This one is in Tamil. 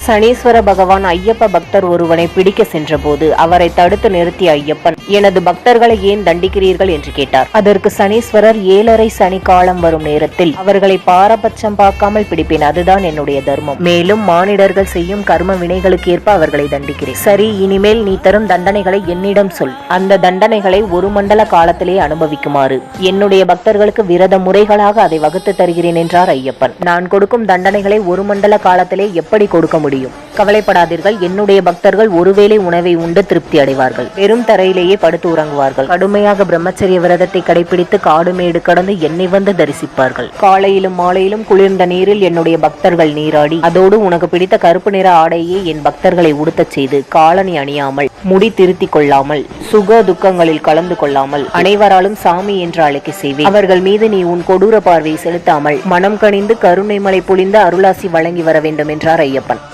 சனீஸ்வர பகவான் ஐயப்ப பக்தர் ஒருவனை பிடிக்க சென்றபோது அவரை தடுத்து நிறுத்திய ஐயப்பன், எனது பக்தர்களை ஏன் தண்டிக்கிறீர்கள் என்று கேட்டார். அதற்கு சனீஸ்வரர், 7:30 சனி காலம் வரும் நேரத்தில் அவர்களை பாரபட்சம் பார்க்காமல் பிடிப்பேன், அதுதான் என்னுடைய தர்மம். மேலும் மானிடர்கள் செய்யும் கர்ம வினைகளுக்கு ஏற்ப அவர்களை தண்டிக்கிறேன். சரி, இனிமேல் நீ தரும் தண்டனைகளை என்னிடம் சொல். அந்த தண்டனைகளை ஒரு மண்டல காலத்திலே அனுபவிக்குமாறு என்னுடைய பக்தர்களுக்கு விரத முறைகளாக அதை வகுத்து தருகிறேன் என்றார் ஐயப்பன். நான் கொடுக்கும் தண்டனைகளை ஒரு மண்டல காலத்திலே எப்படி கொடுக்க முடியும்? கவலைப்படாதீர்கள், என்னுடைய பக்தர்கள் ஒருவேளை உணவை உண்டு திருப்தி அடைவார்கள். பெரும் தரையிலேயே படுத்து உறங்குவார்கள். கடுமையாக பிரம்மச்சரிய விரதத்தை கடைபிடித்து காடு மேடு கடந்து என்னை வந்து தரிசிப்பார்கள். காலையிலும் மாலையிலும் குளிர்ந்த நீரில் என்னுடைய பக்தர்கள் நீராடி, அதோடு உனக்கு பிடித்த கருப்பு நிற ஆடையை என் பக்தர்களை உடுத்தச் செய்து, காலணி அணியாமல், முடி திருத்திக் கொள்ளாமல், சுக துக்கங்களில் கலந்து கொள்ளாமல் அனைவராலும் சாமி என்று அழைக்க செய்வேன். அவர்கள் மீது நீ உன் கொடூர பார்வையை செலுத்தாமல் மனம் கனிந்து கருணை மலை பொழிந்து அருளாசி வழங்கி வர வேண்டும் என்றார் ஐயப்பன்.